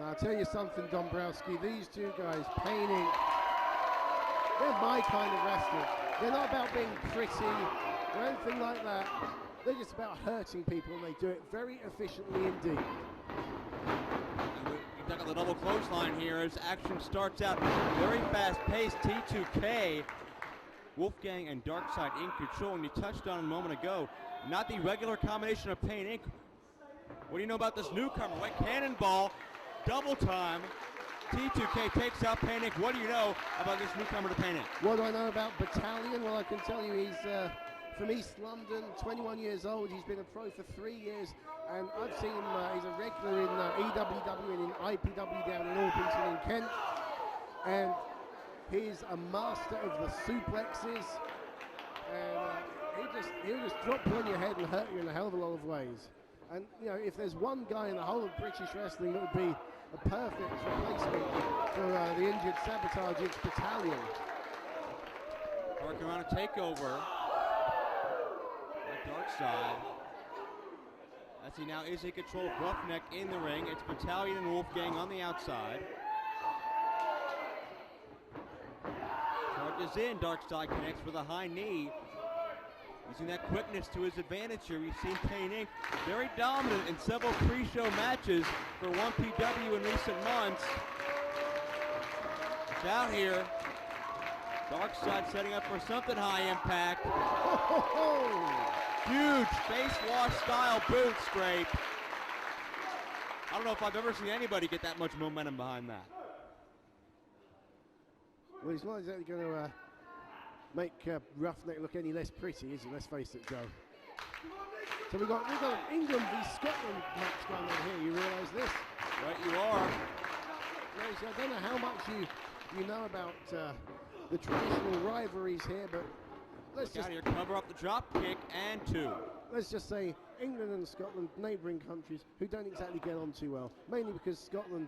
Now, I'll tell you something, Dombrowski, these two guys, Pain Inc, they're my kind of wrestlers. They're not about being pretty or anything like that. They're just about hurting people, and they do it very efficiently indeed. You've got the double clothesline here as action starts out very fast-paced. T2K, Wolfgang and Darkside in control, and you touched on a moment ago, not the regular combination of Pain Inc. What do you know about this newcomer? White Cannonball, double time. T2K takes out Pain Inc. What do you know about this newcomer to Pain Inc? What do I know about Battalion? Well, I can tell you he's from East London, 21 years old. He's been a pro for 3 years, and I've seen him, he's a regular in EWW and in IPW down in Orpington in Kent. And he's a master of the suplexes, and he'll just drop you on your head and hurt you in a hell of a lot of ways. And you know, if there's one guy in the whole of British wrestling that would be a perfect replacement for the injured Sabotage, it's Battalion. Working on a takeover. Darkside. As he now is in control of Ruffneck in the ring. It's Battalion and Wolfgang on the outside. Charges in. Darkside connects with a high knee. Using that quickness to his advantage here. We've seen Pain Inc. very dominant in several pre-show matches for 1PW in recent months. It's out here. Darkside setting up for something high impact. Huge face wash style boot scrape. I don't know if I've ever seen anybody get that much momentum behind that. Well, he's not exactly going to make Ruffneck look any less pretty, is he? Let's face it, Joe. So we've got England v Scotland match going on here. You realise this? Right, you are. I don't know how much you know about the traditional rivalries here, but let's just here, cover up the drop kick and two. Let's just say England and Scotland, neighbouring countries who don't exactly get on too well, mainly because Scotland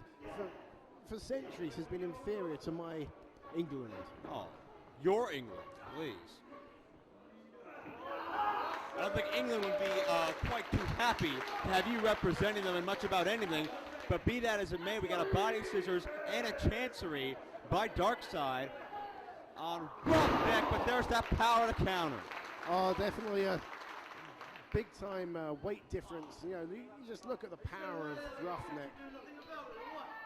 for centuries has been inferior to my England. Oh, your England, please. I don't think England would be quite too happy to have you representing them in much about anything, but be that as it may, we got a body scissors and a chancery by Darkside on Ruffneck, but there's that power to counter. Oh, definitely a big-time weight difference. You know, you just look at the power of Ruffneck.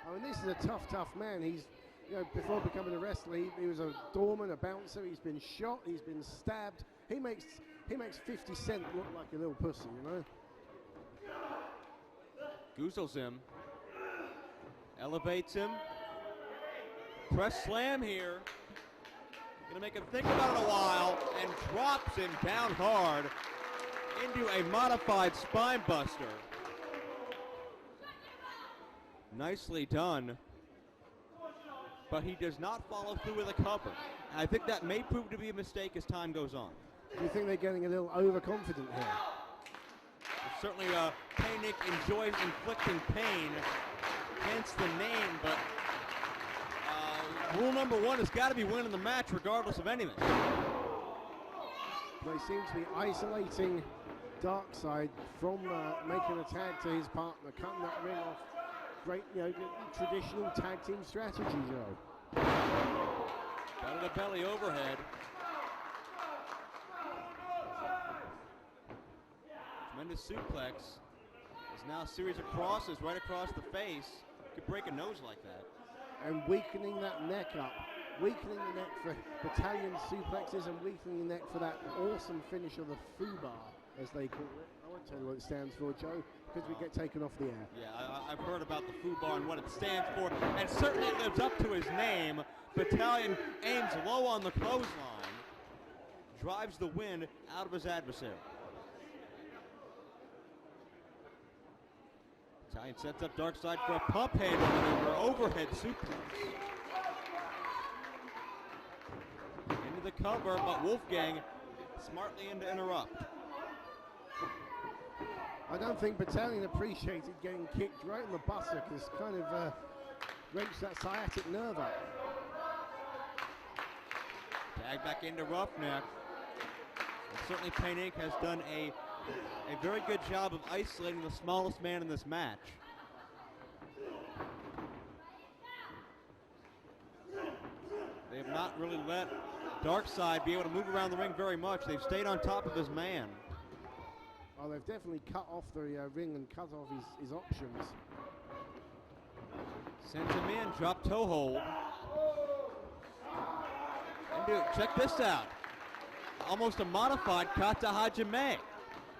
I mean, this is a tough man. He's, you know, before becoming a wrestler, he was a doorman, a bouncer. He's been shot. He's been stabbed. He makes 50 Cent look like a little pussy, you know. Goozles him, elevates him. Press slam here. Gonna make him think about it a while and drops him down hard into a modified spine buster. Nicely done. But he does not follow through with a cover. And I think that may prove to be a mistake as time goes on. Do you think they're getting a little overconfident here? Well, certainly Pain Inc enjoys inflicting pain, hence the name, but rule number one has got to be winning the match regardless of anything. They seem to be isolating Darkside from making a tag to his partner, cutting that ring off. Great, you know, traditional tag team strategy, Joe. Belly to belly overhead. Tremendous suplex. There's now a series of crosses right across the face. Could break a nose like that. And weakening that neck up. Weakening the neck for Battalion suplexes and weakening the neck for that awesome finish of the foobar, as they call it. I won't tell you what it stands for, Joe, because we get taken off the air. Yeah, I've heard about the foobar and what it stands for, and certainly it lives up to his name. Battalion aims low on the clothesline, drives the wind out of his adversary. Battalion sets up Darkside for a pump handle maneuver, overhead suplex. Into the cover, but Wolfgang smartly in to interrupt. I don't think Battalion appreciated getting kicked right in the buttock. It's kind of wrenched that sciatic nerve up. Tag back into Ruffneck. And certainly Pain Inc has done a very good job of isolating the smallest man in this match. have not really let Darkside be able to move around the ring very much. They've stayed on top of his man. Oh, they've definitely cut off the ring and cut off his options. Sends him in, drop toe hold. And dude, check this out. Almost a modified Kata Hajime.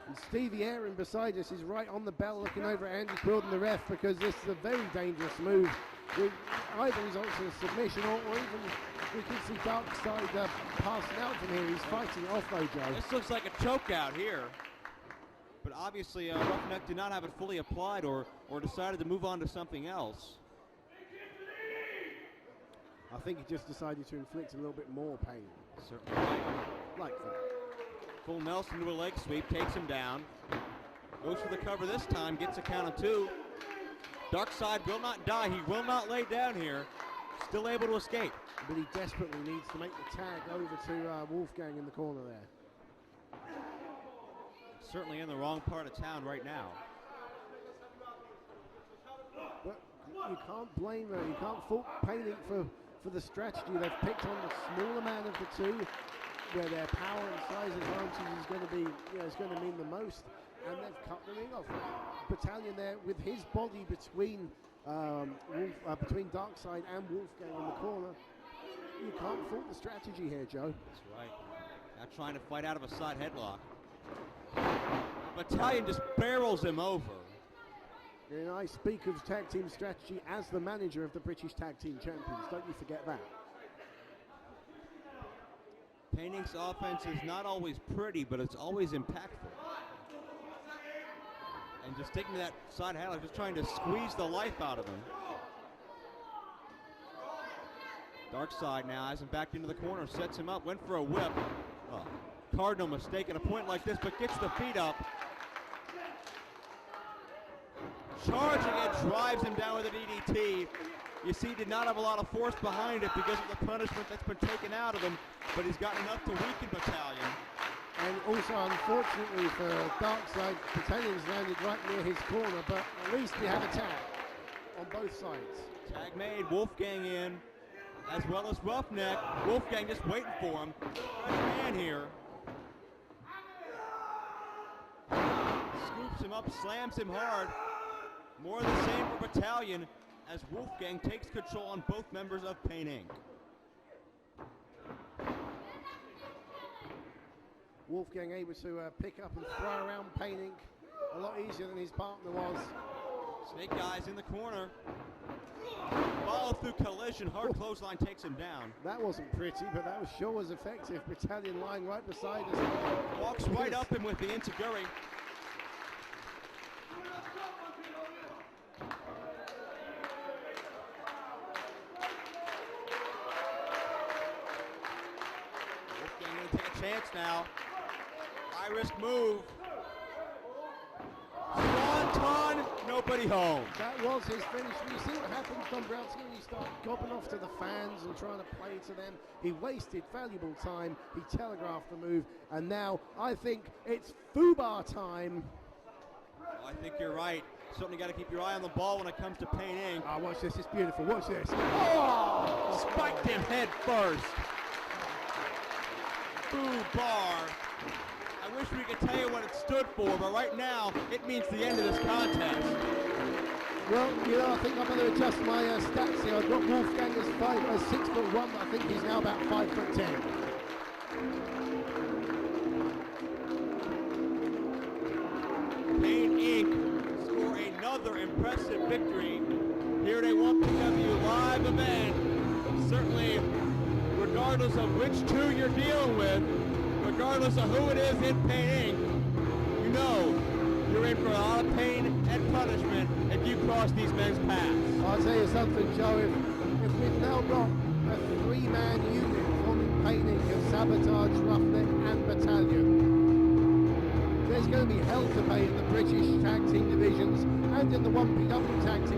And Stevie Aaron beside us is right on the bell looking over at Andy Quilden, the ref, because this is a very dangerous move. With either results in a submission or even we can see Darkside passing out from here. He's fighting off though, Joe. This looks like a choke out here. But obviously Ruffneck did not have it fully applied or decided to move on to something else. I think he just decided to inflict a little bit more pain. Certainly. Like that. Full Nelson to a leg sweep, takes him down. Goes for the cover this time, gets a count of 2. Darkside will not die, he will not lay down here. Still able to escape. But he desperately needs to make the tag over to Wolfgang in the corner there. Certainly in the wrong part of town right now. But you can't blame her, you can't fault Pain Inc for the strategy. They've picked on the smaller man of the two, where their power and size advantage is going to be, is going to mean the most, and they've cut the ring off. Battalion there with his body between between Darkside and Wolfgang in the corner. You can't fault the strategy here, Joe. That's right. Now trying to fight out of a side headlock. Battalion just barrels him over. And I speak of tag team strategy as the manager of the British Tag Team Champions. Don't you forget that. Pain Inc's offense is not always pretty, but it's always impactful. And just taking that side headlock, just trying to squeeze the life out of him. Darkside now has him backed into the corner, sets him up, went for a whip. Cardinal mistake at a point like this, but gets the feet up. Charging it, drives him down with a DDT. You see, he did not have a lot of force behind it because of the punishment that's been taken out of him, but he's got enough to weaken Battalion. And also, unfortunately for Darkside, Battalion's landed right near his corner, but at least we have a tag on both sides. Tag made, Wolfgang in, as well as Ruffneck. Wolfgang just waiting for him. Fresh man here. Scoops him up, slams him hard. More of the same for Battalion as Wolfgang takes control on both members of Pain Inc. Wolfgang able to pick up and throw around Pain Inc a lot easier than his partner was. Snake Eyes in the corner. Follow through collision, hard clothesline takes him down. That wasn't pretty, but that was sure was effective. Battalion lying right beside us. Walks right up him with the Intiguri. Chance now. High risk move. Swanton, nobody home. That was his finish. You see what happens, Don Brownski, when you start gobbing off to the fans and trying to play to them. He wasted valuable time. He telegraphed the move, and now I think it's FUBAR time. I think you're right. Certainly got to keep your eye on the ball when it comes to Pain Inc. Oh, watch this. It's beautiful. Watch this. Oh! Spiked him head first. FUBAR. I wish we could tell you what it stood for, but right now it means the end of this contest. Well, I think I better adjust my stats here. I've got Wolfgang as 6'1", but I think he's now about 5'10". Pain Inc. score another impressive victory here at a 1PW live event. Certainly, regardless of which two you're dealing with, regardless of who it is in Pain Inc., you know you're in for a lot of pain and punishment if you cross these men's paths. I'll tell you something, Joe. If we've now got a three-man unit forming Pain Inc of Sabotage, Ruffneck, and Battalion, there's going to be hell to pay in the British tag team divisions and in the 1PW tag team